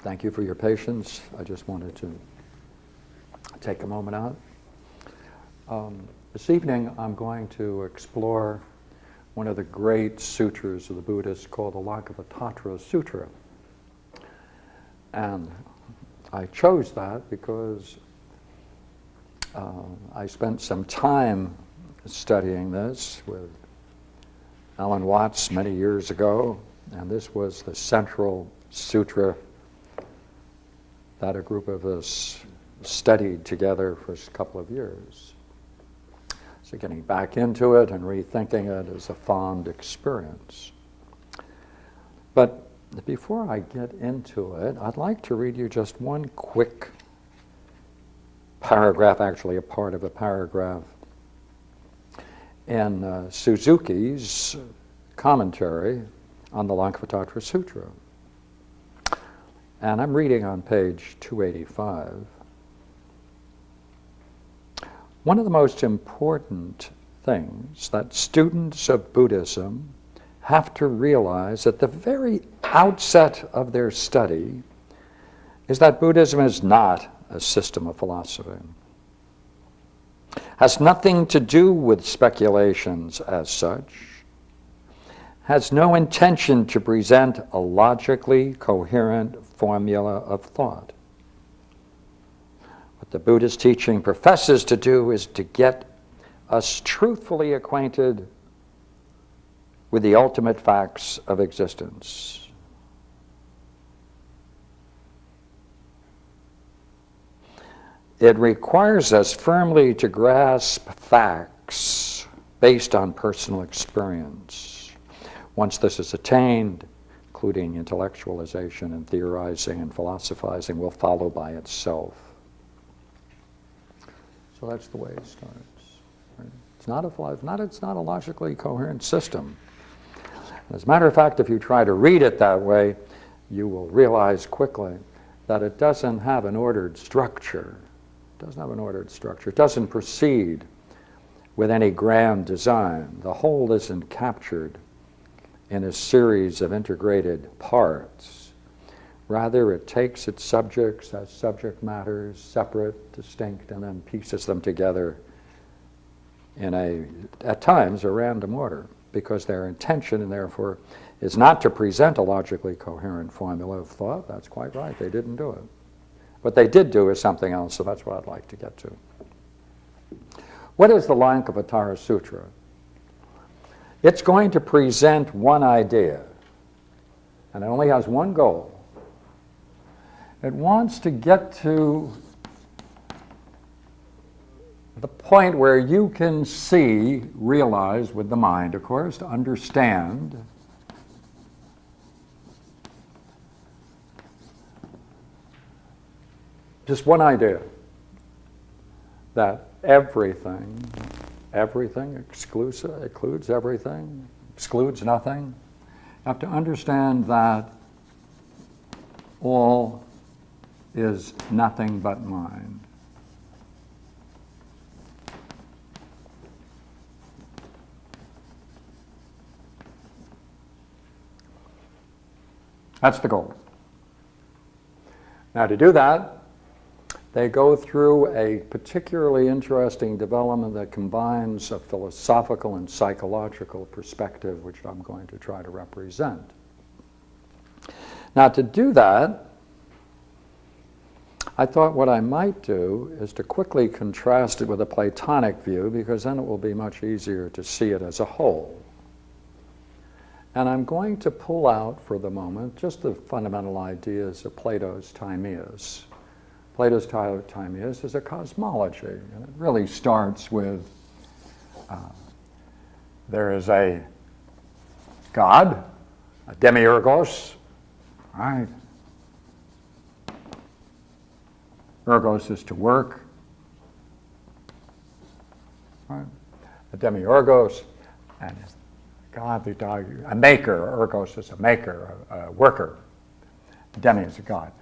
Thank you for your patience. I just wanted to take a moment out. This evening I'm going to explore one of the great sutras of the Buddhists called the Lankavatara Sutra. And I chose that because I spent some time studying this with Alan Watts many years ago, and this was the central sutra that a group of us studied together for a couple of years. So getting back into it and rethinking it is a fond experience. But before I get into it, I'd like to read you just one quick paragraph, actually a part of a paragraph, in Suzuki's commentary on the Lankavatara Sutra. And I'm reading on page 285. One of the most important things that students of Buddhism have to realize at the very outset of their study is that Buddhism is not a system of philosophy. Has nothing to do with speculations as such, has no intention to present a logically coherent formula of thought. What the Buddhist teaching professes to do is to get us truthfully acquainted with the ultimate facts of existence. It requires us firmly to grasp facts based on personal experience. Once this is attained, including intellectualization and theorizing and philosophizing will follow by itself. So that's the way it starts. Right? It's not a logically coherent system. As a matter of fact, if you try to read it that way, you will realize quickly that it doesn't have an ordered structure. It doesn't have an ordered structure. It doesn't proceed with any grand design. The whole isn't captured in a series of integrated parts. Rather, it takes its subjects as subject matters, separate, distinct, and then pieces them together in at times, a random order, because their intention, and therefore, is not to present a logically coherent formula of thought. That's quite right. They didn't do it. What they did do is something else, so that's what I'd like to get to. What is the Lankavatara Sutra? It's going to present one idea, and it only has one goal. It wants to get to the point where you can see, realize with the mind, of course, to understand just one idea, that everything includes everything, excludes nothing. You have to understand that all is nothing but mind. That's the goal. Now, to do that, they go through a particularly interesting development that combines a philosophical and psychological perspective, which I'm going to try to represent. Now, to do that, I thought what I might do is to quickly contrast it with a Platonic view, because then it will be much easier to see it as a whole. And I'm going to pull out for the moment just the fundamental ideas of Plato's Timaeus. Plato's Timaeus is a cosmology, and it really starts with there is a God, a demiurgos, right? Ergos is to work, right? A demiurgos, and God, a maker. Ergos is a maker, a worker. Demi is a God.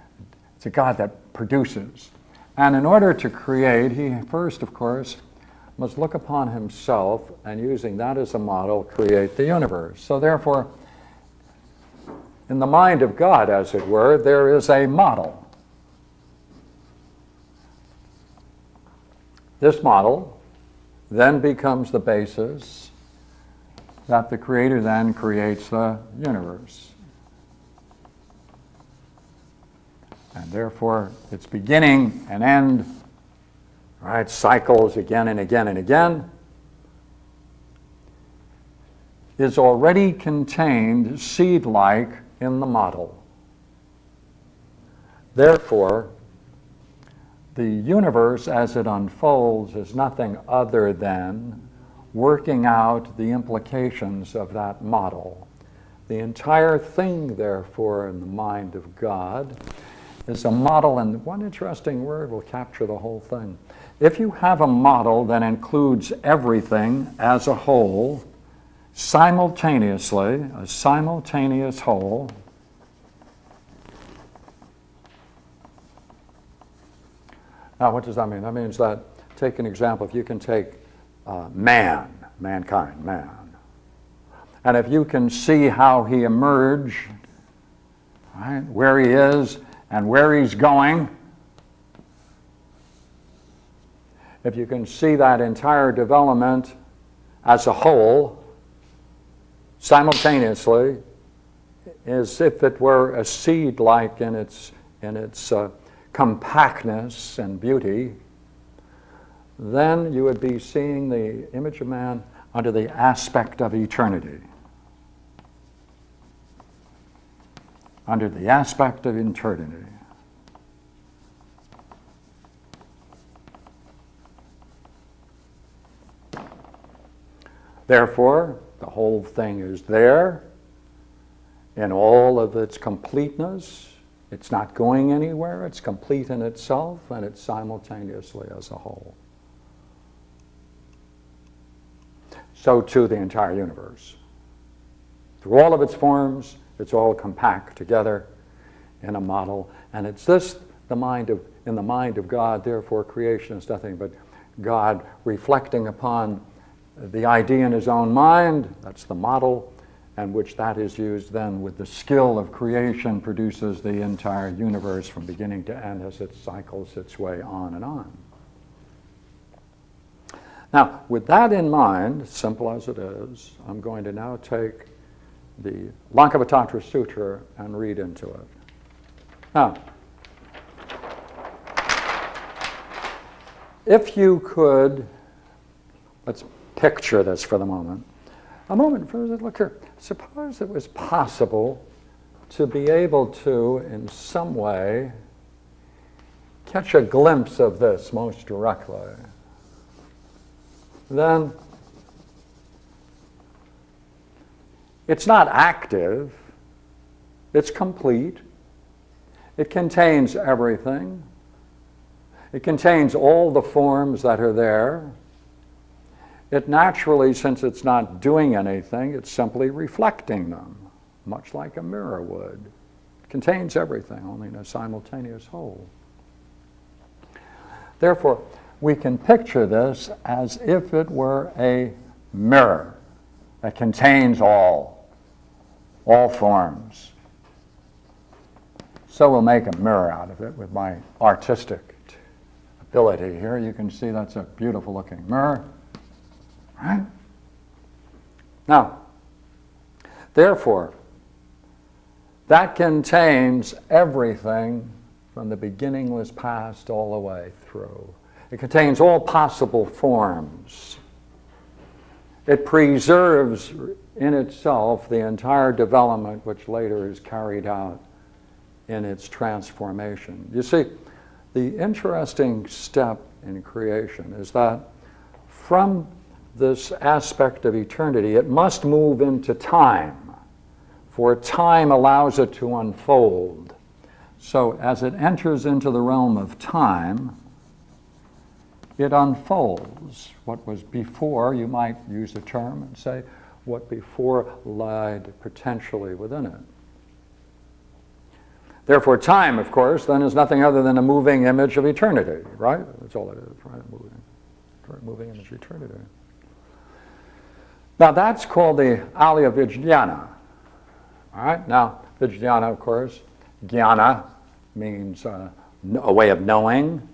It's a God that produces. And in order to create, he first, of course, must look upon himself and, using that as a model, create the universe. So therefore, in the mind of God, as it were, there is a model. This model then becomes the basis that the Creator then creates the universe. And therefore, its beginning and end, right, cycles again and again and again, is already contained seed-like in the model. Therefore, the universe as it unfolds is nothing other than working out the implications of that model. The entire thing, therefore, in the mind of God is a model, and one interesting word will capture the whole thing. If you have a model that includes everything as a whole, simultaneously, a simultaneous whole, now what does that mean? That means that, take an example, if you can take mankind, man, and if you can see how he emerged, right, where he is and where he's going, if you can see that entire development as a whole, simultaneously, as if it were a seed-like in its compactness and beauty, then you would be seeing the image of man under the aspect of eternity. Under the aspect of eternity. Therefore, the whole thing is there in all of its completeness. It's not going anywhere. It's complete in itself, and it's simultaneously as a whole. So too the entire universe. Through all of its forms, it's all compact together in a model. And it's this, in the mind of God, therefore creation is nothing but God reflecting upon the idea in his own mind, that's the model, and which that is used then with the skill of creation produces the entire universe from beginning to end as it cycles its way on and on. Now, with that in mind, simple as it is, I'm going to now take the Lankavatara Sutra and read into it. Now, if you could, let's picture this for the moment. A moment, look here. Suppose it was possible to be able to, in some way, catch a glimpse of this most directly. Then it's not active, it's complete, it contains everything, it contains all the forms that are there. It naturally, since it's not doing anything, it's simply reflecting them, much like a mirror would. It contains everything, only in a simultaneous whole. Therefore, we can picture this as if it were a mirror that contains all forms. So we'll make a mirror out of it with my artistic ability here. You can see that's a beautiful looking mirror. Right? Now, therefore, that contains everything from the beginningless past all the way through. It contains all possible forms. It preserves in itself the entire development which later is carried out in its transformation. You see, the interesting step in creation is that from this aspect of eternity, it must move into time, for time allows it to unfold. So as it enters into the realm of time, it unfolds. What was before, you might use a term and say, what before lied potentially within it. Therefore, time, of course, then is nothing other than a moving image of eternity, right? That's all it is, right? Moving image of eternity. Now, that's called the Alaya Vijnana. All right? Now, Vijnana, of course. Jnana means a way of knowing.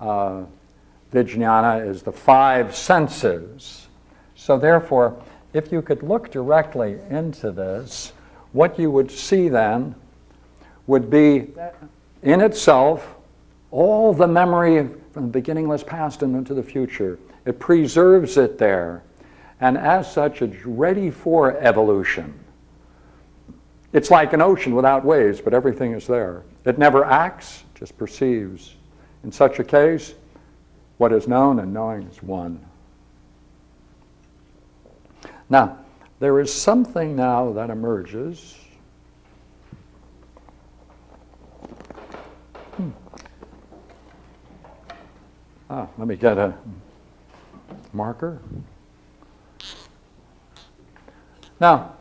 Vijnana is the five senses. So therefore, if you could look directly into this, what you would see then would be, in itself, all the memory from the beginningless past and into the future. It preserves it there. And as such, it's ready for evolution. It's like an ocean without waves, but everything is there. It never acts, just perceives. In such a case, what is known and knowing is one. Now, there is something now that emerges. Let me get a marker. Now,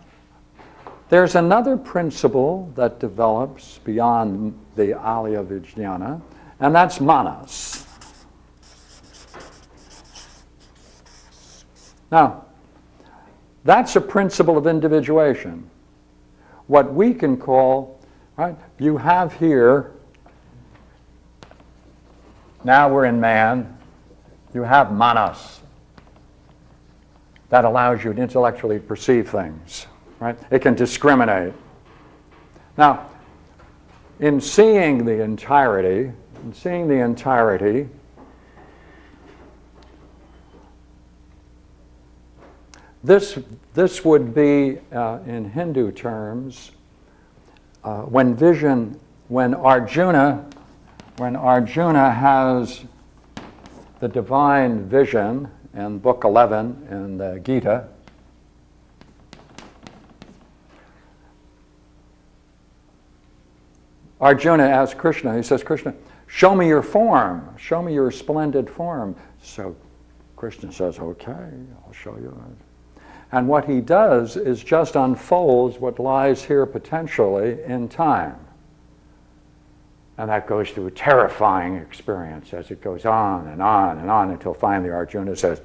there's another principle that develops beyond the Alaya Vijnana, and that's manas. Now, that's a principle of individuation. What we can call, right, you have here, now we're in man, you have manas. That allows you to intellectually perceive things, right? It can discriminate. Now, in seeing the entirety, this would be, in Hindu terms, when Arjuna has the divine vision in Book 11 in the Gita, Arjuna asks Krishna, he says, Krishna, show me your form, show me your splendid form. So Krishna says, okay, I'll show you. And what he does is just unfolds what lies here potentially in time. And that goes through a terrifying experience as it goes on and on and on until finally Arjuna says,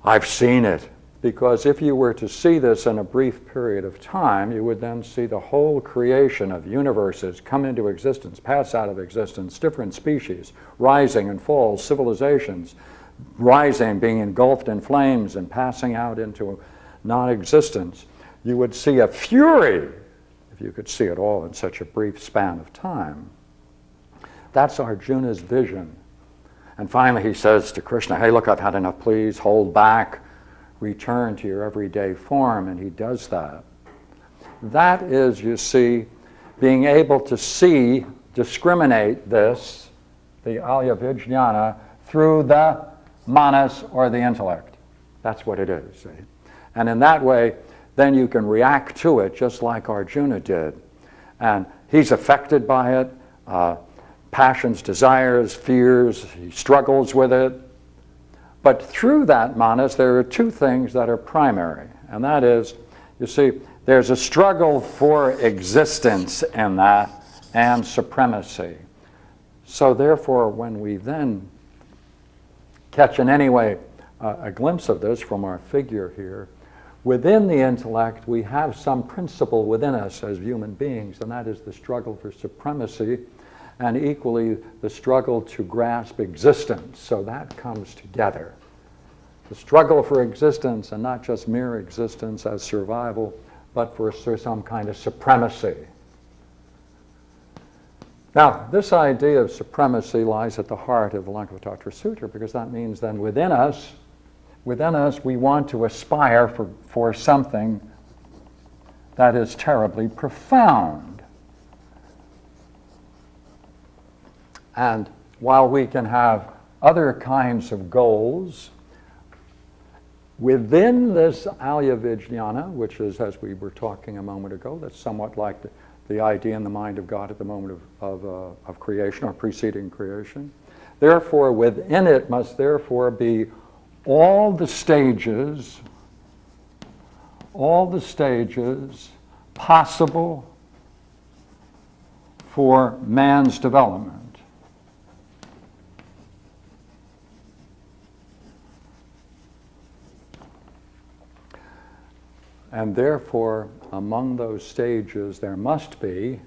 I've seen it. Because if you were to see this in a brief period of time, you would then see the whole creation of universes come into existence, pass out of existence, different species, rising and falls, civilizations, rising, being engulfed in flames and passing out into non-existence. You would see a fury, if you could see it all in such a brief span of time. That's Arjuna's vision. And finally he says to Krishna, hey, look, I've had enough, please hold back, return to your everyday form, and he does that. That is, you see, being able to see, discriminate this, the Alaya Vijnana, through the manas or the intellect. That's what it is. See? And in that way, then you can react to it just like Arjuna did. And he's affected by it, passions, desires, fears, he struggles with it. But through that manas, there are two things that are primary. And that is, you see, there's a struggle for existence in that and supremacy. So therefore, when we then catch in any way a glimpse of this from our figure here, within the intellect we have some principle within us as human beings, and that is the struggle for supremacy, and equally the struggle to grasp existence. So that comes together. The struggle for existence, and not just mere existence as survival, but for some kind of supremacy. Now, this idea of supremacy lies at the heart of the Lankavatara Sutra, because that means then within us we want to aspire for something that is terribly profound. And while we can have other kinds of goals, within this Alaya Vijnana, which is, as we were talking a moment ago, that's somewhat like the idea in the mind of God at the moment of creation or preceding creation. Therefore, within it must therefore be all the stages possible for man's development. And therefore, among those stages there must be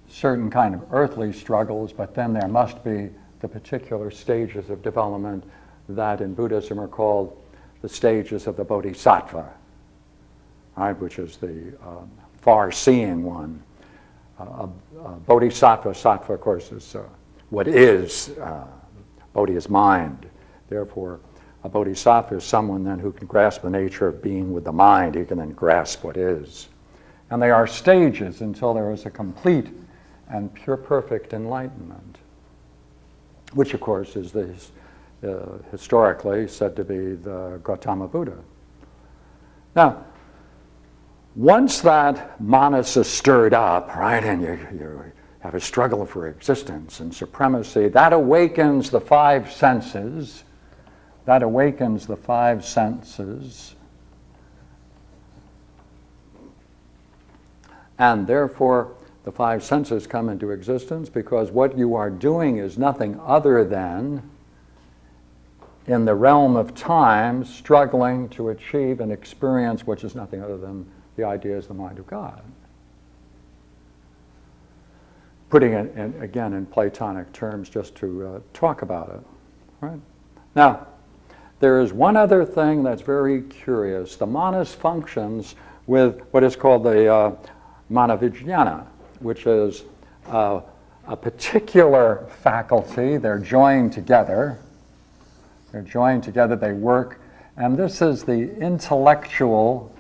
certain kind of earthly struggles, but then there must be the particular stages of development that in Buddhism are called the stages of the Bodhisattva, right, which is the far-seeing one. Bodhisattva, sattva, of course, is what is. Bodhi is mind. Therefore, a bodhisattva is someone then who can grasp the nature of being with the mind. He can then grasp what is. And they are stages until there is a complete and pure perfect enlightenment, which of course is historically said to be the Gautama Buddha. Now, once that manas is stirred up, right, and you have a struggle for existence and supremacy, that awakens the five senses. That awakens the five senses. And therefore, the five senses come into existence because what you are doing is nothing other than, in the realm of time, struggling to achieve an experience which is nothing other than the idea is the mind of God. Putting it again in Platonic terms just to talk about it. Right? Now, there is one other thing that's very curious. The manas functions with what is called the manavijnana, which is a particular faculty. They're joined together. They're joined together, they work. And this is the intellectual,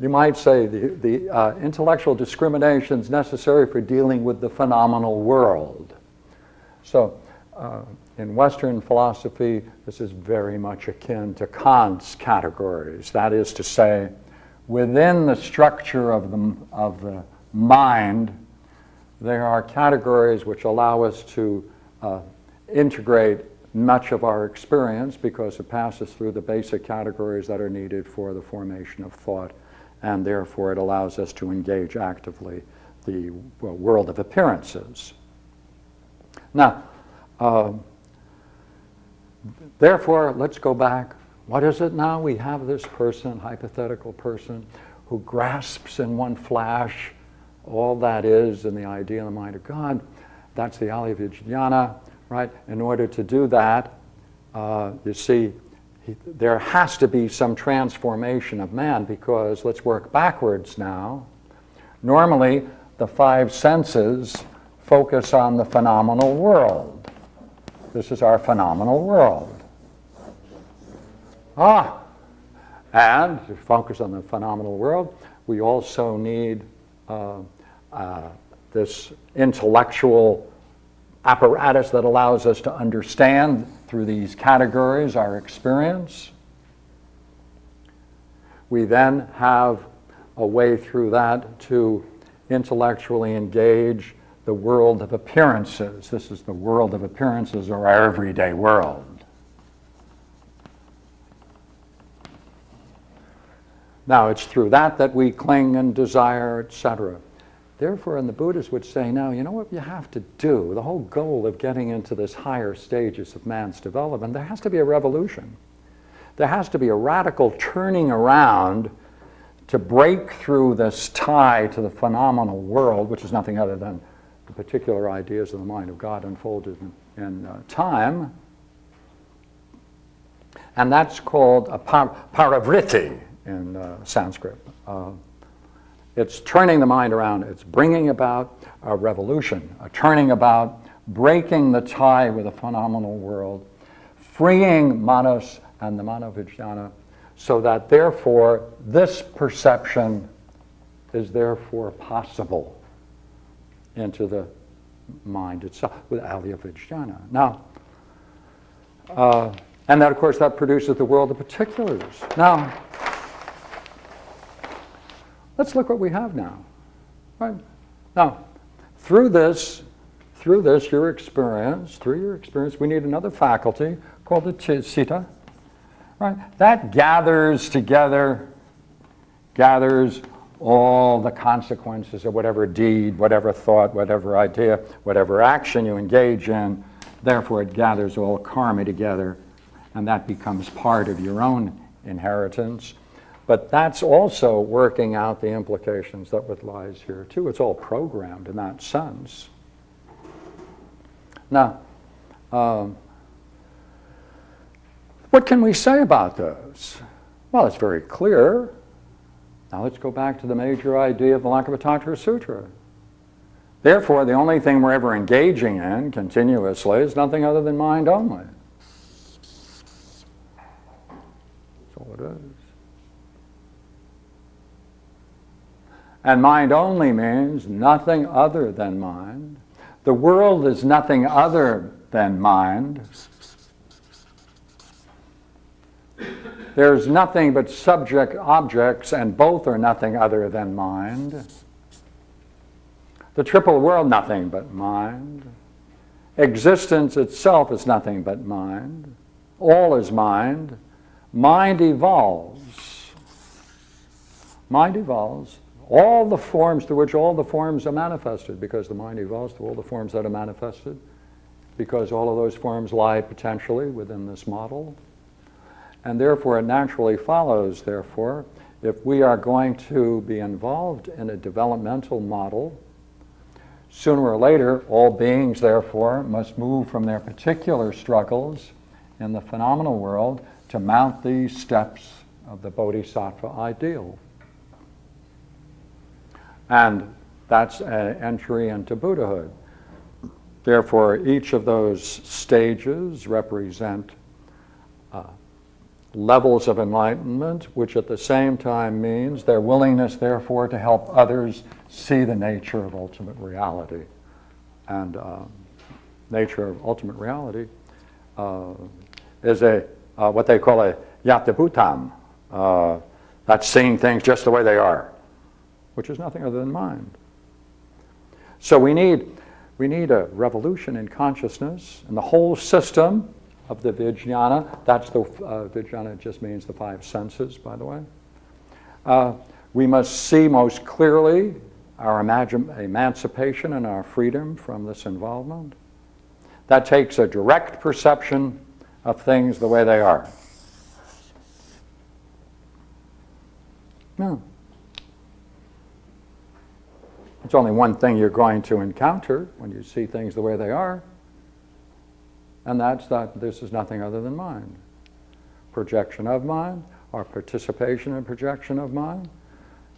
you might say, the intellectual discriminations necessary for dealing with the phenomenal world. So, in Western philosophy, this is very much akin to Kant's categories. That is to say, within the structure of the mind, there are categories which allow us to integrate much of our experience because it passes through the basic categories that are needed for the formation of thought, and therefore it allows us to engage actively the world of appearances. Now, therefore, let's go back. What is it now? We have this person, hypothetical person, who grasps in one flash all that is in the idea in the mind of God. That's the Alaya-Vijnana, right? In order to do that, you see, there has to be some transformation of man because, let's work backwards now. Normally, the five senses focus on the phenomenal world. This is our phenomenal world. And to focus on the phenomenal world, we also need this intellectual apparatus that allows us to understand through these categories our experience. We then have a way through that to intellectually engage the world of appearances. This is the world of appearances, or our everyday world. Now, it's through that we cling and desire, etc. Therefore, and the Buddhists would say, now, you know what you have to do? The whole goal of getting into this higher stages of man's development, there has to be a revolution. There has to be a radical turning around to break through this tie to the phenomenal world, which is nothing other than the particular ideas of the mind of God unfolded in time. And that's called a paravritti in Sanskrit. It's turning the mind around. It's bringing about a revolution, a turning about, breaking the tie with the phenomenal world, freeing manas and the manavijnana, so that therefore this perception is therefore possible into the mind itself with Alaya-Vijnana. Now, and that, of course, that produces the world of particulars. Now, let's look what we have now. Right? Now, through your experience, we need another faculty called the citta. Right? That gathers together, all the consequences of whatever deed, whatever thought, whatever idea, whatever action you engage in. Therefore, it gathers all karma together and that becomes part of your own inheritance. But that's also working out the implications that what lies here too. It's all programmed in that sense. Now, what can we say about those? Well, it's very clear. Now let's go back to the major idea of the Lankavatara Sutra. Therefore, the only thing we're ever engaging in continuously is nothing other than mind only. That's all it is. And mind only means nothing other than mind. The world is nothing other than mind. There's nothing but subject objects, and both are nothing other than mind. The triple world, nothing but mind. Existence itself is nothing but mind. All is mind. Mind evolves. Mind evolves. All the forms to which all the forms are manifested, because the mind evolves to all the forms that are manifested, because all of those forms lie potentially within this model. And therefore, it naturally follows, therefore, if we are going to be involved in a developmental model, sooner or later, all beings, therefore, must move from their particular struggles in the phenomenal world to mount these steps of the Bodhisattva ideal. And that's an entry into Buddhahood. Therefore, each of those stages represent levels of enlightenment, which at the same time means their willingness, therefore, to help others see the nature of ultimate reality. And nature of ultimate reality is what they call a yatabhutam. That's seeing things just the way they are, which is nothing other than mind. So we need a revolution in consciousness, and the whole system of the vijnana. That's the vijnana just means the five senses, by the way. We must see most clearly our emancipation and our freedom from this involvement. That takes a direct perception of things the way they are. No. It's only one thing you're going to encounter when you see things the way they are, and that's that this is nothing other than mind. Projection of mind, or participation in projection of mind,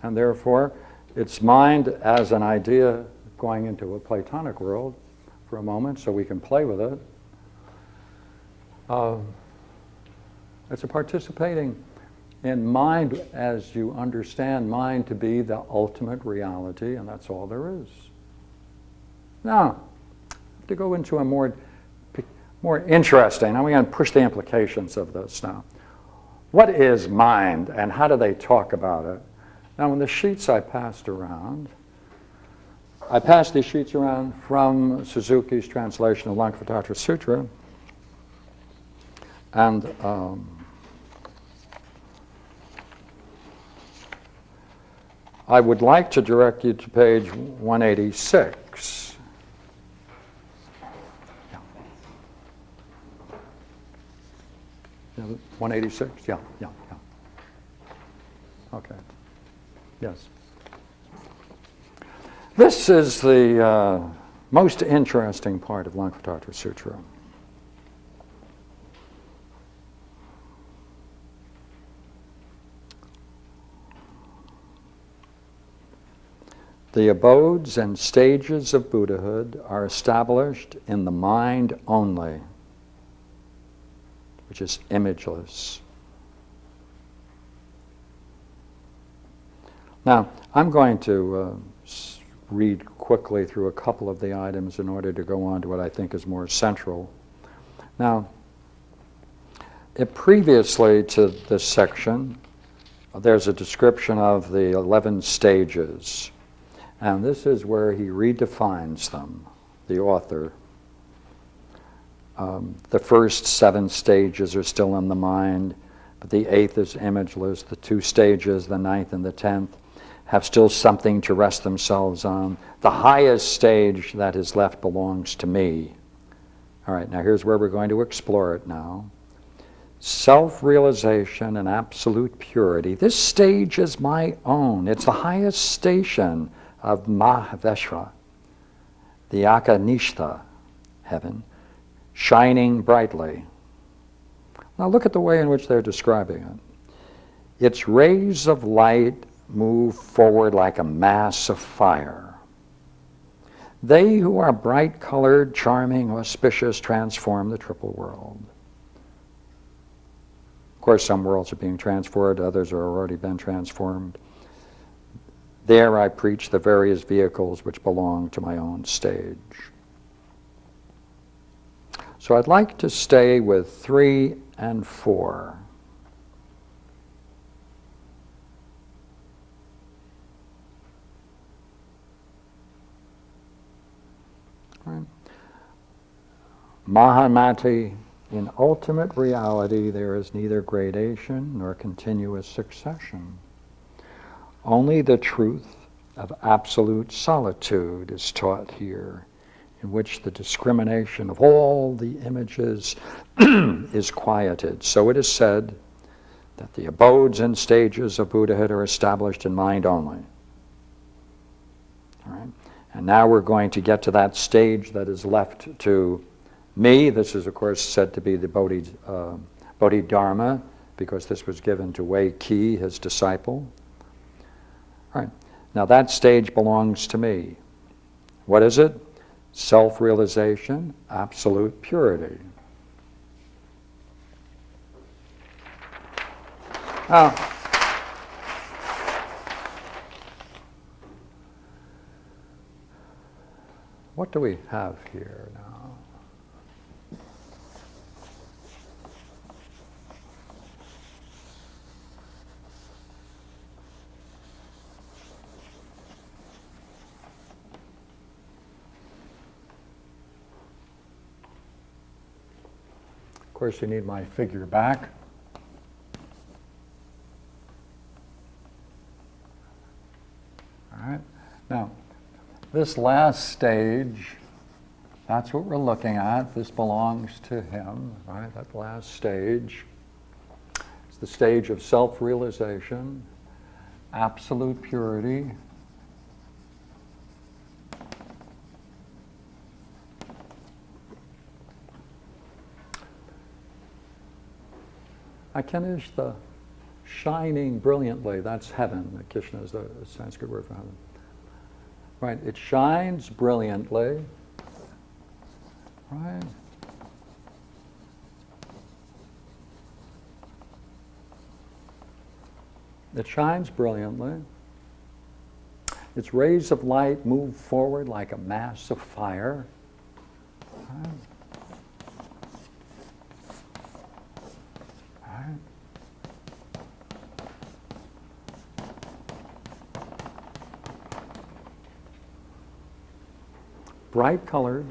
and therefore it's mind as an idea going into a Platonic world for a moment so we can play with it. It's a participating in mind as you understand mind to be the ultimate reality, and that's all there is. Now, to go into a more interesting, now we're going to push the implications of this now. What is mind, and how do they talk about it? Now, in the sheets I passed these sheets around from Suzuki's translation of Lankavatara Sutra, and I would like to direct you to page 186. 186? Yeah. Okay. Yes. This is the most interesting part of Lankavatara Sutra. The abodes and stages of Buddhahood are established in the mind only, which is imageless. Now, I'm going to read quickly through a couple of the items in order to go on to what I think is more central. Now, previously to this section, there's a description of the 11 stages. And this is where he redefines them, the author. The first 7 stages are still in the mind, but the 8th is imageless. The 2 stages, the 9th and the 10th, have still something to rest themselves on. The highest stage that is left belongs to me. All right, now here's where we're going to explore it now. self-realization and absolute purity. This stage is my own. It's the highest station of Mahveshwa, the Akanishta heaven, shining brightly. Now look at the way in which they're describing it. Its rays of light move forward like a mass of fire. They who are bright-colored, charming, auspicious, transform the triple world. Of course, some worlds are being transformed, others are already been transformed. There I preach the various vehicles which belong to my own stage. So I'd like to stay with 3 and 4. Right. Mahamati, in ultimate reality, there is neither gradation nor continuous succession. Only the truth of absolute solitude is taught here, in which the discrimination of all the images is quieted. So it is said that the abodes and stages of Buddhahood are established in mind only. All right? And now we're going to get to that stage that is left to me. This is, of course, said to be the Bodhidharma, because this was given to Wei Qi, his disciple. All right. Now that stage belongs to me. What is it? Self-realization, absolute purity. Now, what do we have here now? Of course, you need my figure back. All right. Now, this last stage, that's what we're looking at. This belongs to him, right? That last stage. It's the stage of self-realization, absolute purity. Akanish, the shining brilliantly, that's heaven. Krishna is the Sanskrit word for heaven. Right, it shines brilliantly. Right. It shines brilliantly. Its rays of light move forward like a mass of fire. Right. Bright colored,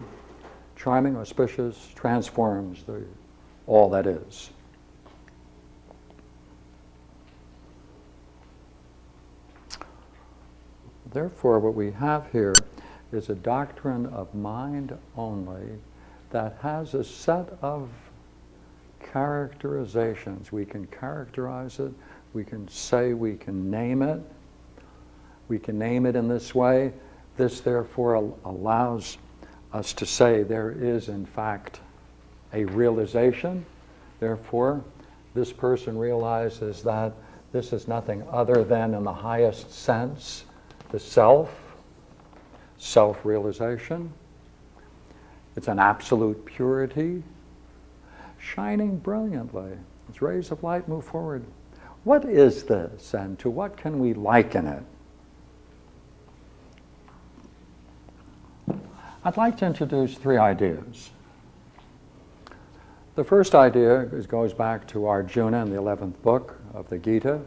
charming, auspicious, transforms all that is. Therefore, what we have here is a doctrine of mind only that has a set of characterizations. We can characterize it, we can say, we can name it. We can name it in this way. This, therefore, allows us to say there is, in fact, a realization. Therefore, this person realizes that this is nothing other than, in the highest sense, the self-realization. It's an absolute purity, shining brilliantly. Its rays of light move forward. What is this, and to what can we liken it? I'd like to introduce 3 ideas. The first idea goes back to Arjuna in the 11th book of the Gita.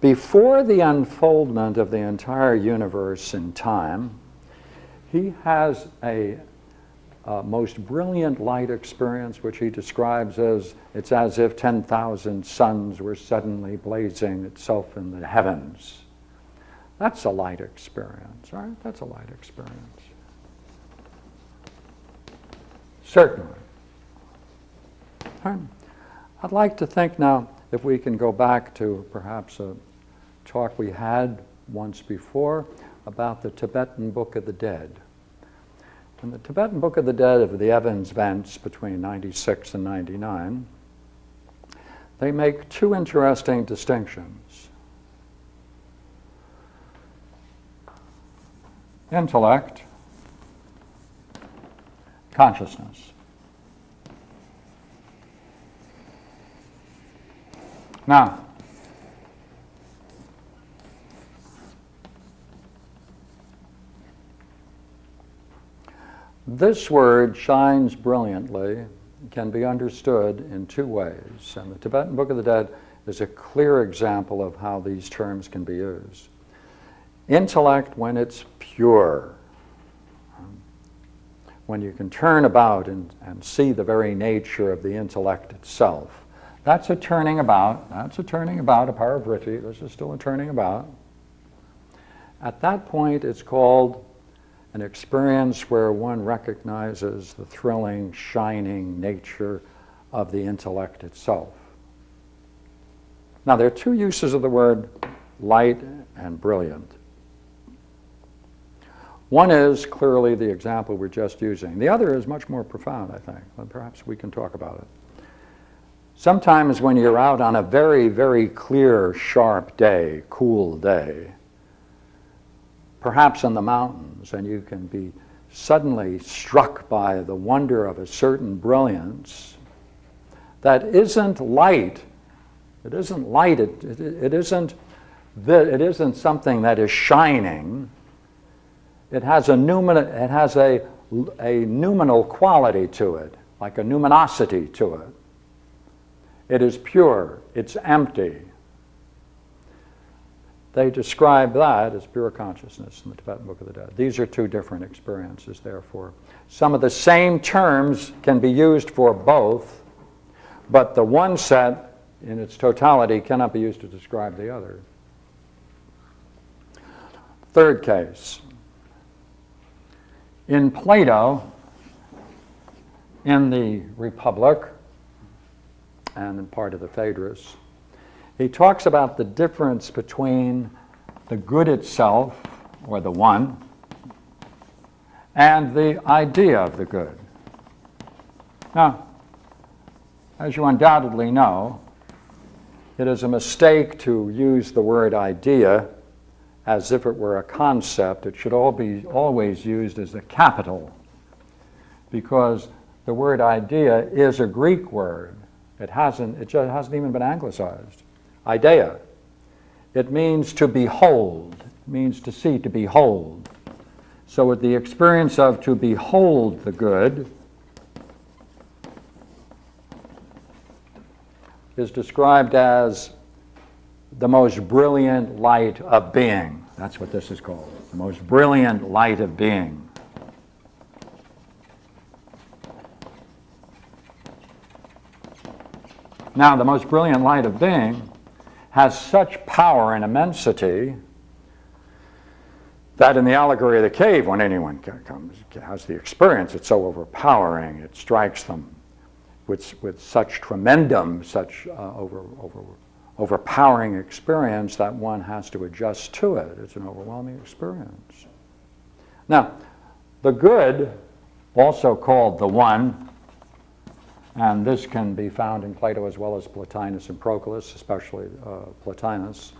Before the unfoldment of the entire universe in time, he has a most brilliant light experience, which he describes as, it's as if 10,000 suns were suddenly blazing itself in the heavens. That's a light experience, right? That's a light experience. Certainly. I'd like to think now, if we can go back to perhaps a talk we had once before about the Tibetan Book of the Dead. In the Tibetan Book of the Dead of the Evans Vents between 96 and 99, they make two interesting distinctions. Intellect, consciousness. Now, this word shines brilliantly, can be understood in two ways, and the Tibetan Book of the Dead is a clear example of how these terms can be used. Intellect when it's pure, when you can turn about and see the very nature of the intellect itself. That's a turning about, a paravritti, this is still a turning about. At that point it's called an experience where one recognizes the thrilling, shining nature of the intellect itself. Now, there are two uses of the word light and brilliant. One is clearly the example we're just using. The other is much more profound, I think, and perhaps we can talk about it. Sometimes when you're out on a very, very clear, sharp day, cool day, perhaps in the mountains, and you can be suddenly struck by the wonder of a certain brilliance that isn't light. It isn't light. It isn't something that is shining. It has a noumenal quality to it, like a numinosity to it. It is pure. It's empty. They describe that as pure consciousness in the Tibetan Book of the Dead. These are two different experiences, therefore. Some of the same terms can be used for both, but the one set in its totality cannot be used to describe the other. Third case. In Plato, in the Republic, and in part of the Phaedrus, he talks about the difference between the good itself, or the one, and the idea of the good. Now, as you undoubtedly know, it is a mistake to use the word idea as if it were a concept. It should always used as a capital, because the word idea is a Greek word. It hasn't even been anglicized. Idea. It means to behold. It means to see, to behold. So with the experience of to behold the good is described as the most brilliant light of being. That's what this is called. The most brilliant light of being. Now, the most brilliant light of being has such power and immensity that in the allegory of the cave, when anyone has the experience, it's so overpowering, it strikes them with such tremendum, such overpowering experience that one has to adjust to it. It's an overwhelming experience. Now, the good, also called the one, and this can be found in Plato as well as Plotinus and Proclus, especially Plotinus.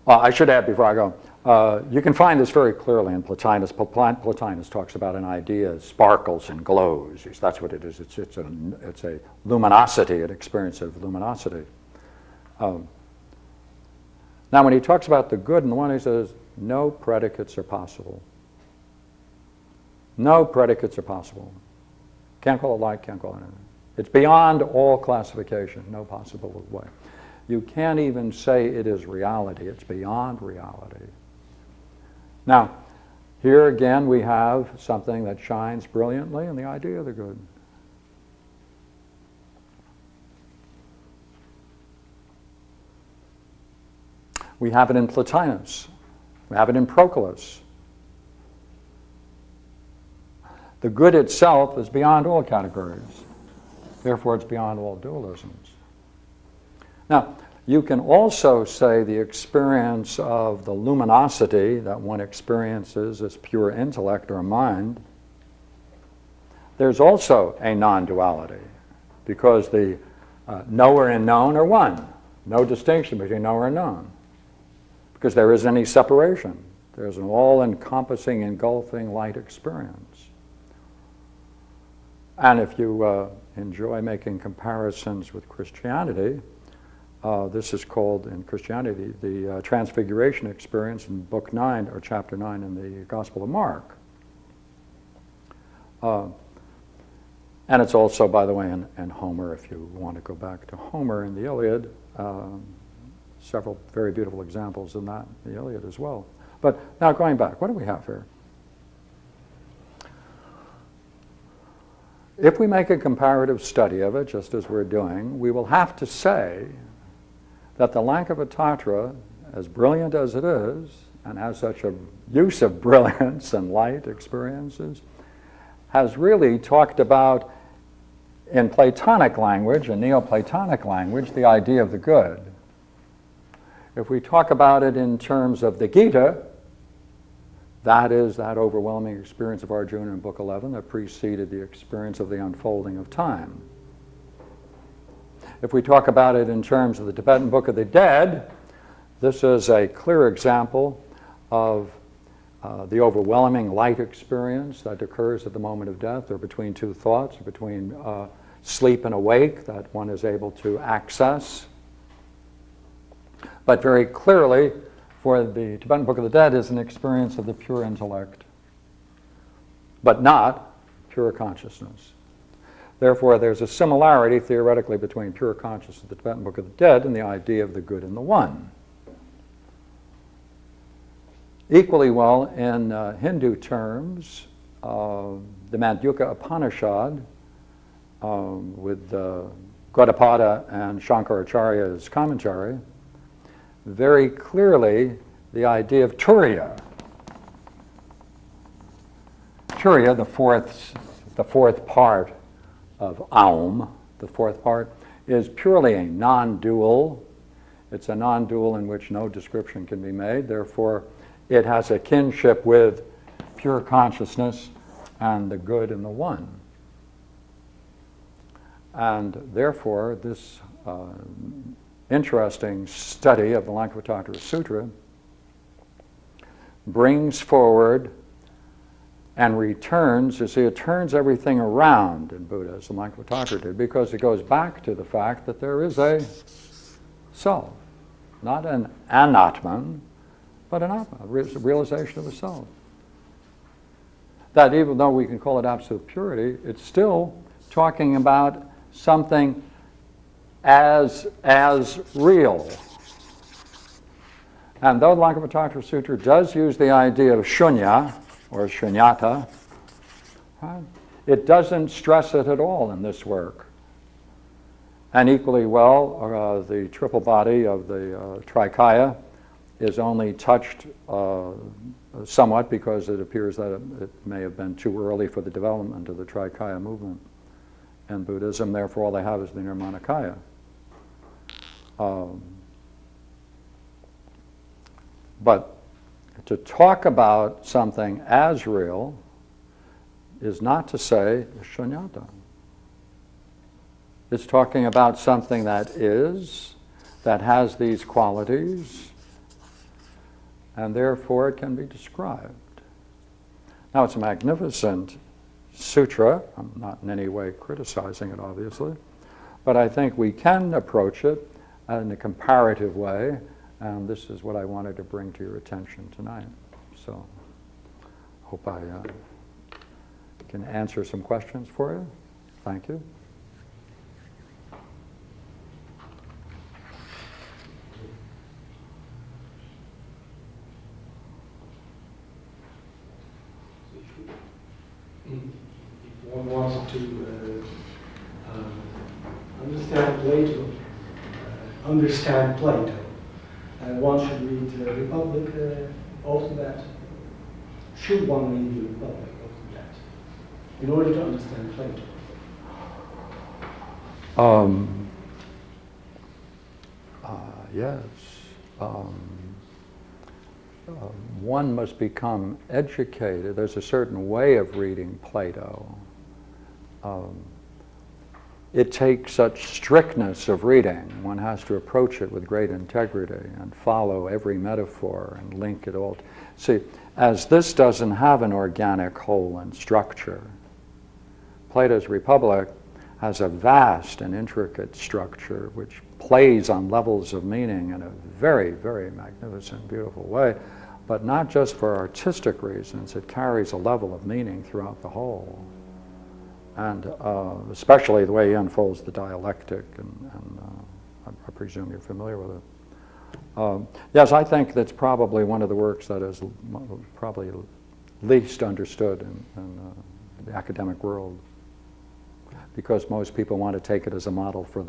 I should add before I go, you can find this very clearly in Plotinus. Plotinus talks about an idea as sparkles and glows. That's what it is. It's a luminosity, an experience of luminosity. Now, when he talks about the good and the one, he says, no predicates are possible. No predicates are possible. Can't call it light, can't call it anything. It's beyond all classification, no possible way. You can't even say it is reality. It's beyond reality. Now, here again we have something that shines brilliantly in the idea of the good. We have it in Plotinus. We have it in Proclus. The good itself is beyond all categories. Therefore, it's beyond all dualisms. Now, you can also say the experience of the luminosity that one experiences as pure intellect or mind, there's also a non-duality, because the knower and known are one. No distinction between knower and known, because there isn't any separation. There's an all-encompassing, engulfing light experience. And if you enjoy making comparisons with Christianity, this is called in Christianity the Transfiguration experience in Book 9 or Chapter 9 in the Gospel of Mark. And it's also, by the way, in Homer, if you want to go back to Homer in the Iliad, several very beautiful examples in that, the Iliad as well. But now going back, what do we have here? If we make a comparative study of it, just as we're doing, we will have to say that the Lankavatara, as brilliant as it is, and has such a use of brilliance and light experiences, has really talked about, in Platonic language, in Neoplatonic language, the idea of the good. If we talk about it in terms of the Gita, that is that overwhelming experience of Arjuna in Book 11 that preceded the experience of the unfolding of time. If we talk about it in terms of the Tibetan Book of the Dead, this is a clear example of the overwhelming light experience that occurs at the moment of death, or between two thoughts, or between sleep and awake, that one is able to access. But very clearly, for the Tibetan Book of the Dead is an experience of the pure intellect, but not pure consciousness. Therefore, there's a similarity theoretically between pure consciousness of the Tibetan Book of the Dead and the idea of the good and the one. Equally well, in Hindu terms, the Mandukya Upanishad, with Gaudapada and Shankaracharya's commentary, very clearly the idea of Turiya. Turiya, the fourth part of Aum, the fourth part, is purely a non-dual. It's a non-dual in which no description can be made. Therefore, it has a kinship with pure consciousness and the good and the one. And therefore, this interesting study of the Lankavatara Sutra brings forward and returns, you see, it turns everything around in Buddhism, Lankavatara did, because it goes back to the fact that there is a self, not an anatman, but an atma, a realization of a self. That even though we can call it absolute purity, it's still talking about something as real. And though the Lankavatara Sutra does use the idea of shunya, or shunyata, it doesn't stress it at all in this work. And equally well, the triple body of the Trikaya is only touched somewhat because it appears that it may have been too early for the development of the Trikaya movement in Buddhism. Therefore, all they have is the Nirmanakaya. But to talk about something as real is not to say shunyata. It's talking about something that is, that has these qualities, and therefore it can be described. Now, it's a magnificent sutra. I'm not in any way criticizing it, obviously, but I think we can approach it in a comparative way, and this is what I wanted to bring to your attention tonight. So, hope I can answer some questions for you. Thank you. If one wants to understand Plato, one should read the Republic after that. Should one read the Republic after that? in order to understand Plato? Yes. One must become educated. There's a certain way of reading Plato. It takes such strictness of reading. One has to approach it with great integrity and follow every metaphor and link it all. See, as this doesn't have an organic whole and structure, Plato's Republic has a vast and intricate structure which plays on levels of meaning in a very, very magnificent, beautiful way, but not just for artistic reasons. It carries a level of meaning throughout the whole. And especially the way he unfolds the dialectic, and I presume you're familiar with it. Yes, I think that's probably one of the works that is probably least understood in the academic world, because most people want to take it as a model for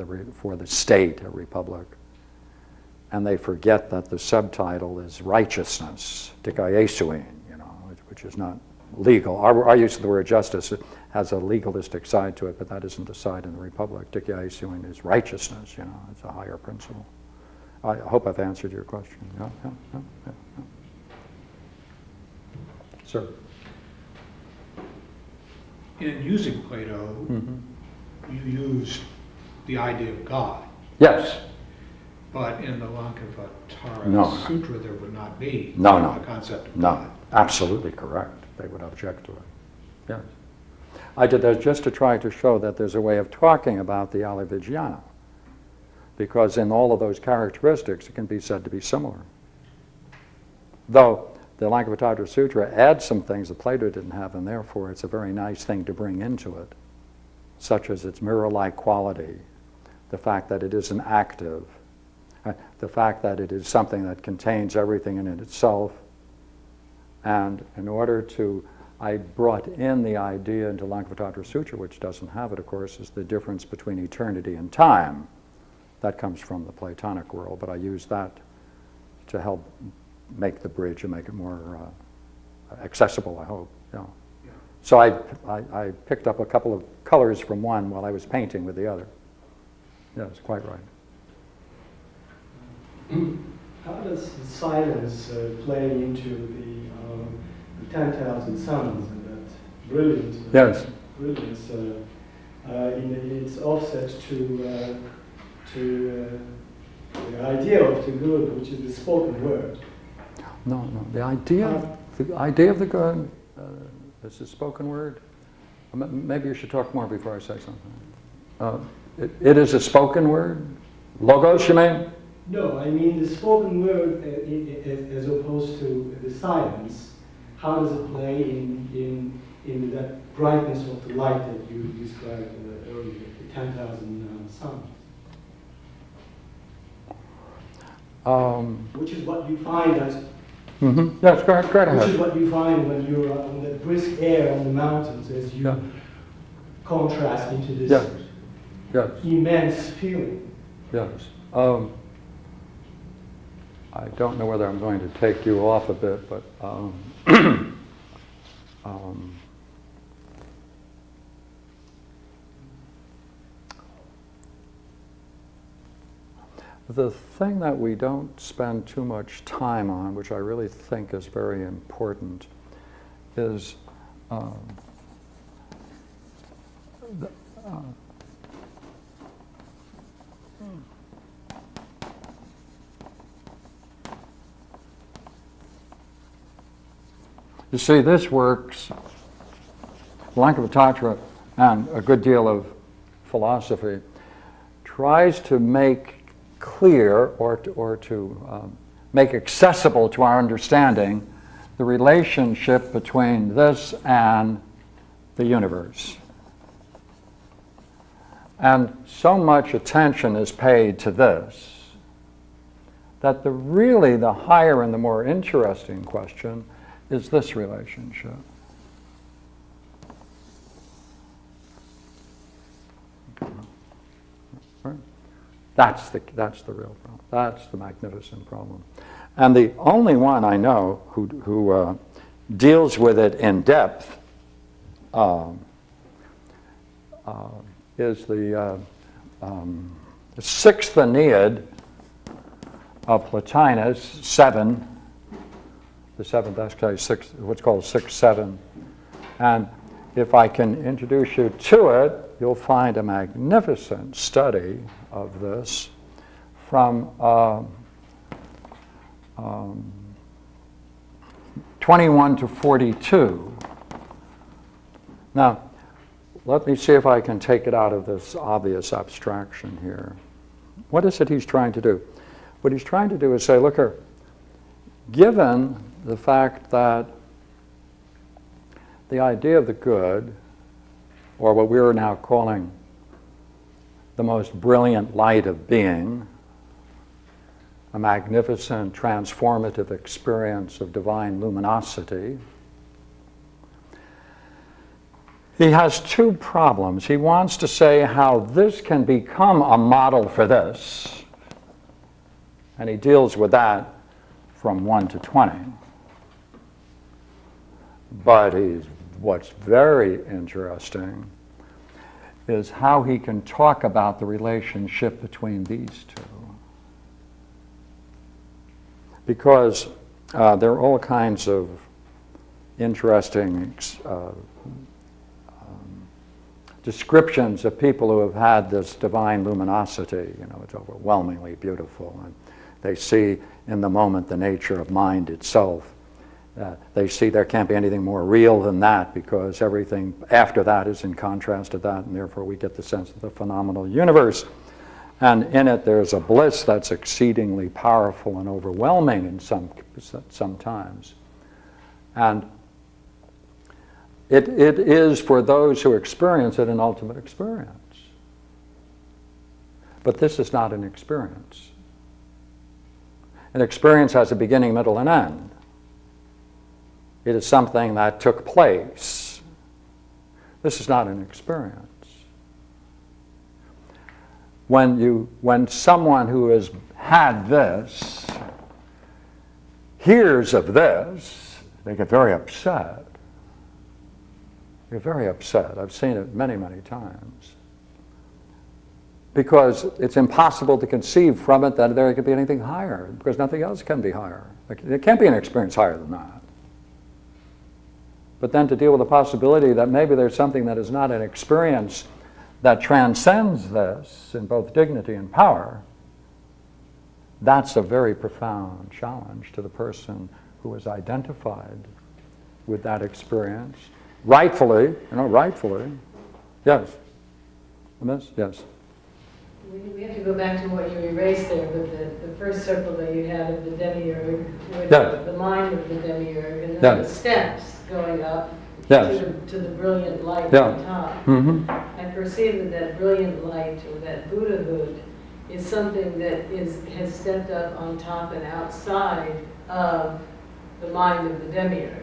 the state, a republic. And they forget that the subtitle is righteousness, dikaiesuin, which is not legal. Our use of the word justice has a legalistic side to it, but that isn't the side in the republic. Dikaiesuin is righteousness, it's a higher principle. I hope I've answered your question. Yeah. Sir? In using Plato, you used the idea of God. Yes. But in the Lankavatara No. Sutra, there would not be No. the concept of No, God. absolutely correct. They would object to it. Yes. I did that just to try to show that there's a way of talking about the Alivigiana, because in all of those characteristics it can be said to be similar. Though the Lankavatara Sutra adds some things that Plato didn't have, and therefore it's a very nice thing to bring into it, such as its mirror-like quality, the fact that it isn't active, the fact that it is something that contains everything in it itself. And in order to, I brought in the idea into Lankavatara Sutra, which doesn't have it, of course, is the difference between eternity and time. That comes from the Platonic world, but I used that to help make the bridge and make it more accessible, I hope. Yeah. So I picked up a couple of colors from one while I was painting with the other. Yes, quite right. How does the silence play into the 10,000 suns and that brilliance in its offset to the idea of the good, which is the spoken word? No. The idea of the good is a spoken word. Maybe you should talk more before I say something. It is a spoken word. Logos, you mean? No, I mean the spoken word as opposed to the silence. How does it play in that brightness of the light that you described earlier, the 10,000 suns? Which is what you find as... Yes, go ahead. Which is what you find when you're on the brisk air on the mountains as you contrast into this immense feeling. Yes. I don't know whether I'm going to take you off a bit, but the thing that we don't spend too much time on, which I really think is very important, is you see, this works, Lankavatara and a good deal of philosophy tries to make clear or to make accessible to our understanding the relationship between this and the universe. And so much attention is paid to this that really the higher and the more interesting question is this relationship. That's the real problem. That's the magnificent problem. And the only one I know who deals with it in depth is the sixth Aeneid of Plotinus, 7. The seventh, actually, six, what's called 6-7. And if I can introduce you to it, you'll find a magnificent study of this from 21 to 42. Now, let me see if I can take it out of this obvious abstraction here. What is it he's trying to do? What he's trying to do is say, look here, given the fact that the idea of the good, or what we're now calling the most brilliant light of being, a magnificent transformative experience of divine luminosity, he has two problems. He wants to say how this can become a model for this, and he deals with that from 1 to 20. But what's very interesting is how he can talk about the relationship between these two. Because there are all kinds of interesting descriptions of people who have had this divine luminosity. You know, it's overwhelmingly beautiful, and they see in the moment the nature of mind itself. They see there can't be anything more real than that, because everything after that is in contrast to that, and therefore we get the sense of the phenomenal universe. And in it there's a bliss that's exceedingly powerful and overwhelming in sometimes. And it is, for those who experience it, an ultimate experience. But this is not an experience. An experience has a beginning, middle, and end. It is something that took place. This is not an experience. When someone who has had this hears of this, they get very upset. They get very upset. I've seen it many, many times. Because it's impossible to conceive from it that there could be anything higher, because nothing else can be higher. There can't be an experience higher than that. But then to deal with the possibility that maybe there's something that is not an experience that transcends this in both dignity and power, that's a very profound challenge to the person who is identified with that experience. Rightfully, rightfully. Yes? Miss? Yes. We have to go back to what you erased there, with the first circle that you had of the demiurge, with Yes. the mind of the demiurge, and then Yes. the steps going up Yes. to the brilliant light Yeah. on top. Mm-hmm. I perceive that brilliant light, or that Buddhahood, is something that has stepped up on top and outside of the mind of the demiurge.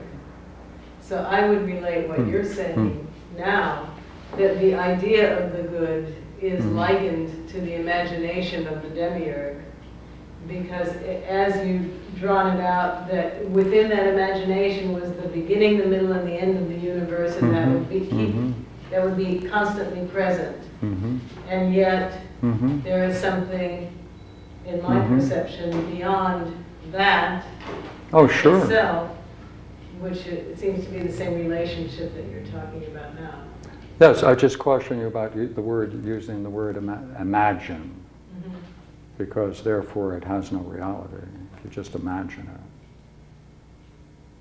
So I would relate what you're saying now, that the idea of the good is likened to the imagination of the demiurge, because as you've drawn it out, that within that imagination was the beginning, the middle, and the end of the universe, and that would be that would be constantly present. And yet there is something in my perception beyond that itself, which it seems to be the same relationship that you're talking about now. Yes, I just caution you about using the word imagine, because therefore it has no reality. If you just imagine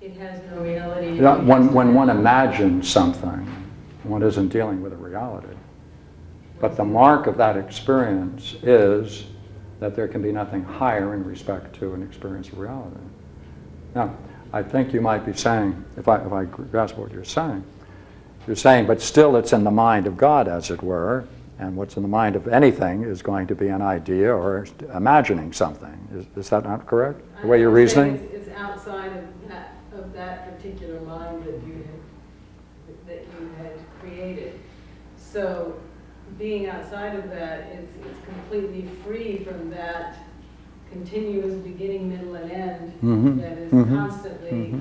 it. It has no reality. When one imagines something, one isn't dealing with a reality. But the mark of that experience is that there can be nothing higher in respect to an experience of reality. Now, I think you might be saying, if I grasp what you're saying, but still it's in the mind of God, as it were, and what's in the mind of anything is going to be an idea or imagining something. Is that not correct, the way you're reasoning? It's outside of that particular mind that you had created. So being outside of that, it's completely free from that continuous beginning, middle, and end that is constantly,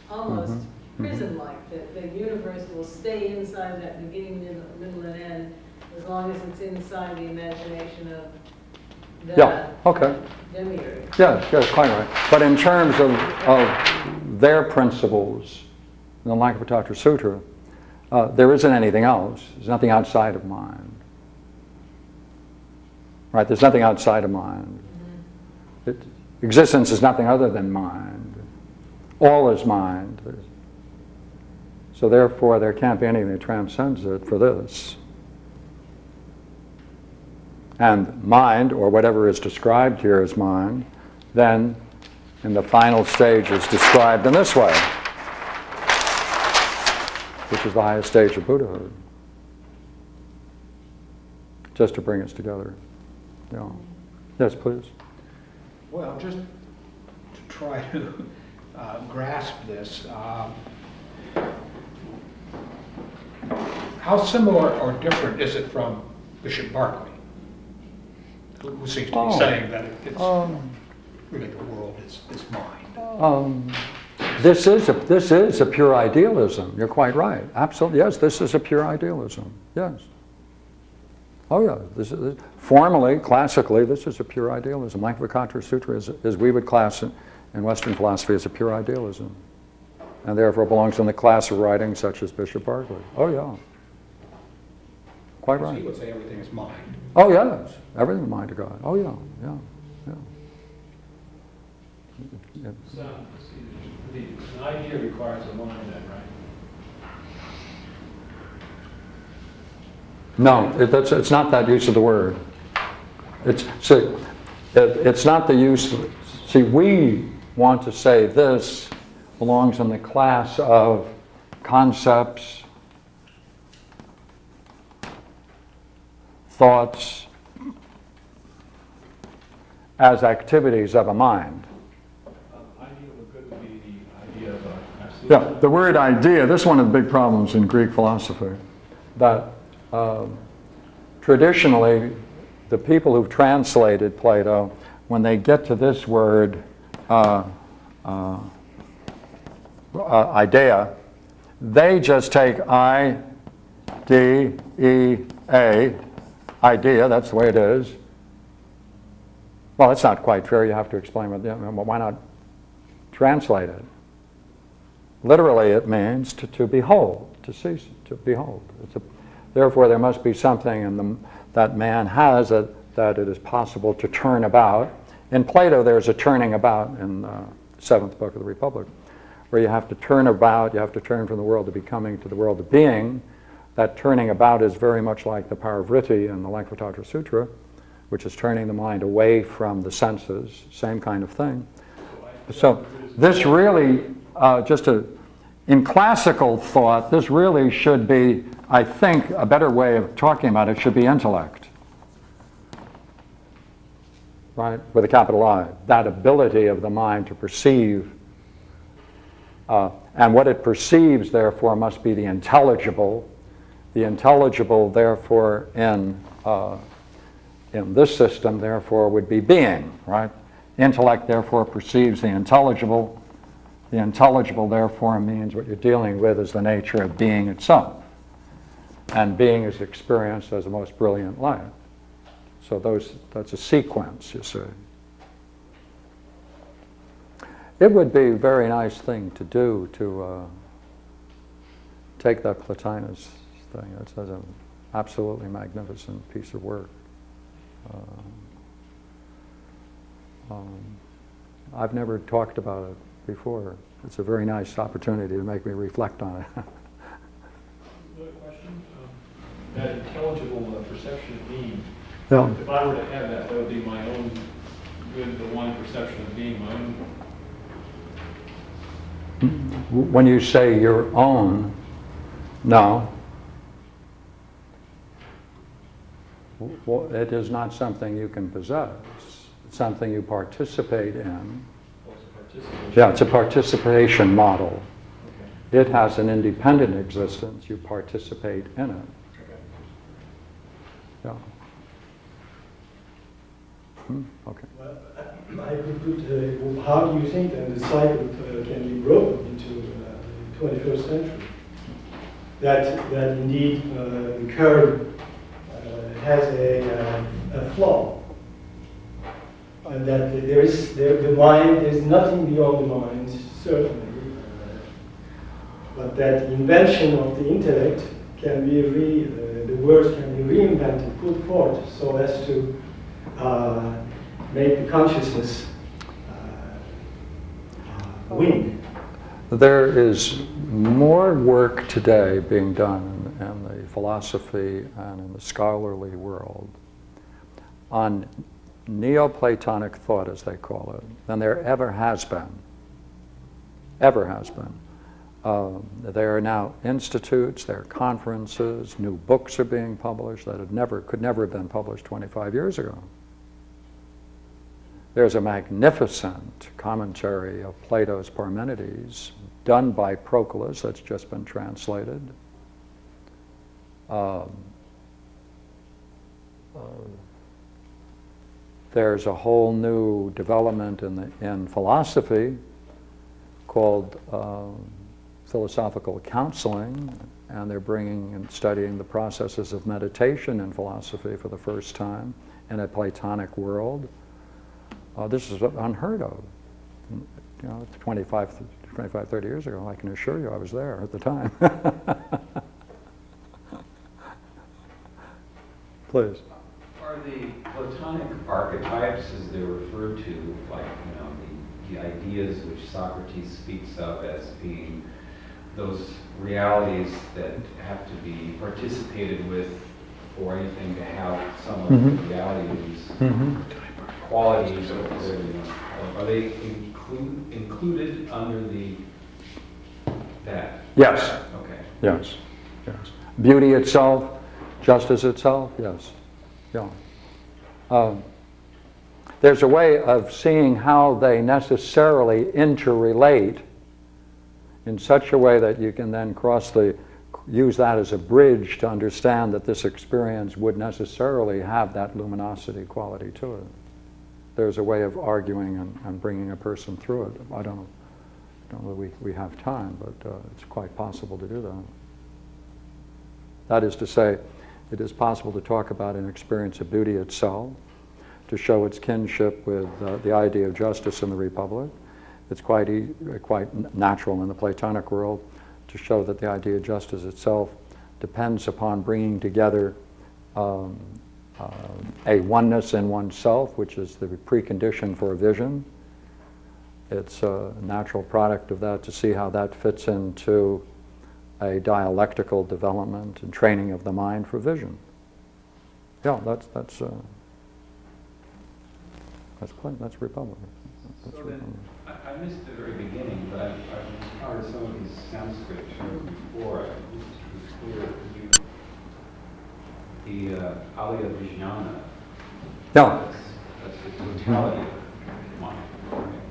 almost prison-like, that the universe will stay inside that beginning, middle, and end as long as it's inside the imagination of that Yeah, okay. demiurge. Yes, yes, quite right. But in terms of their principles, in the Lankavatara Sutra, there isn't anything else. There's nothing outside of mind. Right? There's nothing outside of mind. Existence is nothing other than mind. All is mind. So therefore, there can't be anything that transcends it for this. And mind, or whatever is described here as mind, then in the final stage is described in this way, which is the highest stage of Buddhahood. Just to bring us together. Yeah. Yes, please. Well, just to try to grasp this, how similar or different is it from Bishop Berkeley, who seems to be saying that it's really the world is mind? This is a pure idealism. You're quite right. Absolutely. Yes, this is a pure idealism. Yes. Oh yeah. This is, formally, classically, this is a pure idealism. Lankavatara Sutra is, as we would class it in Western philosophy, is a pure idealism, and therefore belongs in the class of writings such as Bishop Berkeley. Oh yeah. Quite right. He would say everything is mind. Oh yes, everything is mind to God. Oh yeah, yeah, yeah. So, an idea requires a mind then, right? No, it's not that use of the word. It's not the use. See, we want to say this belongs in the class of concepts, thoughts, as activities of a mind. Idea of good would be the idea of absolute. Yeah, the word idea, this is one of the big problems in Greek philosophy, that traditionally the people who've translated Plato, when they get to this word, idea, they just take I-D-E-A, idea, that's the way it is. Well, it's not quite fair. You have to explain why not translate it. Literally, it means to behold, to cease, to behold. Therefore, there must be something that man has that it is possible to turn about. In Plato, there's a turning about in the 7th book of the Republic, where you have to turn about, you have to turn from the world of becoming to the world of being. That turning about is very much like the parivriti in the Lankavatara Sutra, which is turning the mind away from the senses, same kind of thing. So this really, in classical thought, this really should be, I think, a better way of talking about it should be intellect. Right? With a capital I. That ability of the mind to perceive. And what it perceives, therefore, must be the intelligible. The intelligible, therefore, in this system, therefore, would be being, right? Intellect, therefore, perceives the intelligible. The intelligible, therefore, means what you're dealing with is the nature of being itself. And being is experienced as the most brilliant light. So that's a sequence, you see. It would be a very nice thing to do to take that Plotinus thing. It's an absolutely magnificent piece of work. I've never talked about it before. It's a very nice opportunity to make me reflect on it. Another question? That intelligible perception of being, Yeah. if I were to have that, that would be my own good, the one perception of being, my own. When you say your own, no. Well, it is not something you can possess. It's something you participate in. Yeah, it's a participation model. Okay. It has an independent existence. You participate in it. Okay. Yeah. Okay. Well, I could put, how do you think then the cycle can be broken into 21st century. That indeed the curve has a flaw, and that the mind is nothing beyond the mind, certainly, but that invention of the intellect can be the words can be reinvented, put forth, so as to make the consciousness win. There is more work today being done in the philosophy and in the scholarly world on Neoplatonic thought, as they call it, than there ever has been. Ever has been. There are now institutes, there are conferences, new books are being published that could never have been published 25 years ago. There's a magnificent commentary of Plato's Parmenides done by Proclus that's just been translated. There's a whole new development in philosophy called philosophical counseling, and they're bringing and studying the processes of meditation in philosophy for the first time in a Platonic world. This is unheard of. 25, 30 years ago, I can assure you I was there at the time. Please. Are the Platonic archetypes, as they're referred to, like, the ideas which Socrates speaks of as being those realities that have to be participated with for anything to have some of the reality of these qualities, or are they included under that? Yes. Okay. Yes. Yes. Beauty itself, justice itself, yes. Yeah. There's a way of seeing how they necessarily interrelate in such a way that you can then use that as a bridge to understand that this experience would necessarily have that luminosity quality to it. There's a way of arguing and bringing a person through it. I don't know that we have time, but it's quite possible to do that. That is to say, it is possible to talk about an experience of beauty itself, to show its kinship with the idea of justice in the Republic. It's quite natural in the Platonic world to show that the idea of justice itself depends upon bringing together a oneness in oneself, which is the precondition for a vision. It's a natural product of that to see how that fits into a dialectical development and training of the mind for vision. Yeah, that's Republic. So then, I missed the very beginning, but I've heard some of these Sanskrit terms before. Just to be clear, the Alaya Vijnana. Yeah. That's the totality of mind. Right?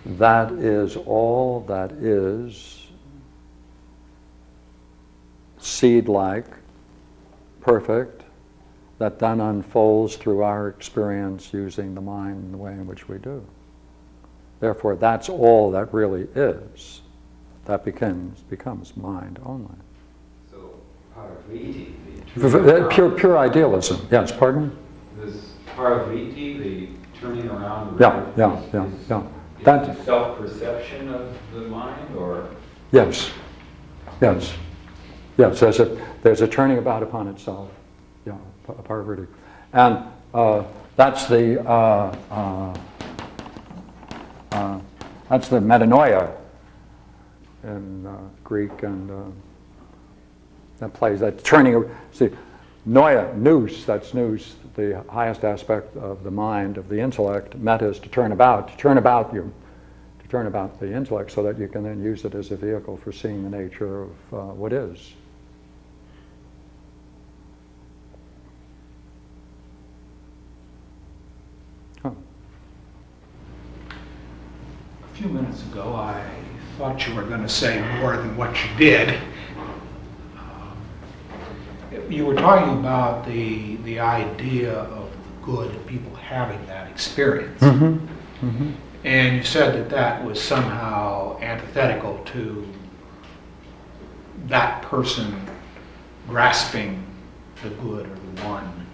That is all that is seed-like, perfect, that then unfolds through our experience using the mind in the way in which we do. Therefore, that's all that really is. That becomes mind only. So, paravriti, pure idealism. Yes, pardon? This paravriti, the turning around. Yeah. That's self-perception of the mind, or? Yes. There's a turning about upon itself. Yeah, paravriti. And that's the metanoia in Greek, and that plays that turning. See, noia, nous, that's nous, the highest aspect of the mind, of the intellect. Meta is to turn about the intellect, so that you can then use it as a vehicle for seeing the nature of what is. A few minutes ago, I thought you were going to say more than what you did. You were talking about the idea of the good and people having that experience. And you said that that was somehow antithetical to that person grasping the good or the one.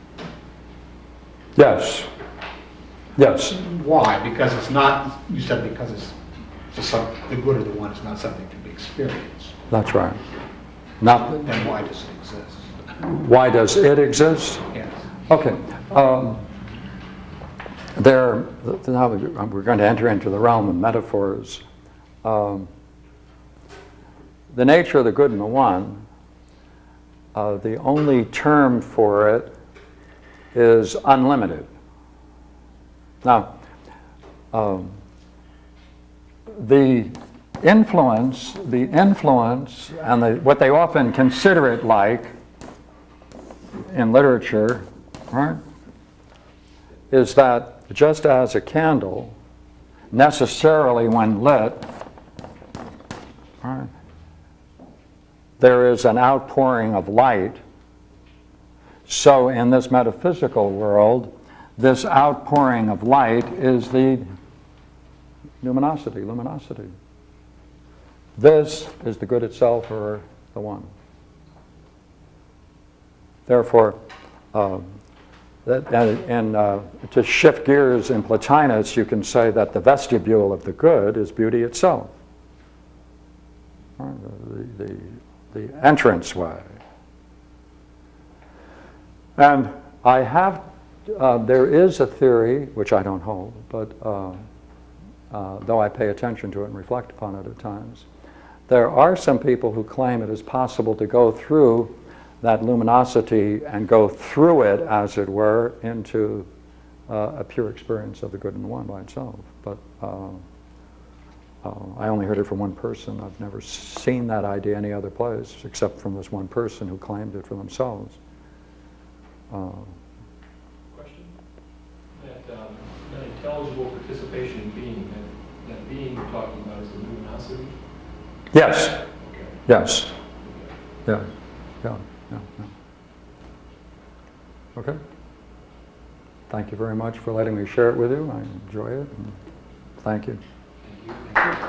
Yes. Yes. Why? Because it's not, you said because it's just the good or the one is not something to be experienced. That's right. Not, Then why does it exist? why does it exist? Yes. Okay. Now we're going to enter into the realm of metaphors. The nature of the good and the one, the only term for it is unlimited. Now, the influence, and what they often consider it like in literature, right, is that just as a candle, necessarily when lit, right, there is an outpouring of light. So in this metaphysical world, this outpouring of light is the luminosity. This is the good itself, or the one. Therefore, to shift gears in Plotinus, you can say that the vestibule of the good is beauty itself. The entranceway. And I have, there is a theory, which I don't hold, but though I pay attention to it and reflect upon it at times, there are some people who claim it is possible to go through that luminosity and go through it, as it were, into a pure experience of the good and the one by itself. But I only heard it from one person. I've never seen that idea any other place, except from this one person who claimed it for themselves. Question? That intelligible participation in being, that being you're talking about is the luminosity? Yes. Okay. Yes. Yeah. Yeah. Yeah. Yeah. Okay. Thank you very much for letting me share it with you. I enjoy it. And thank you. Thank you.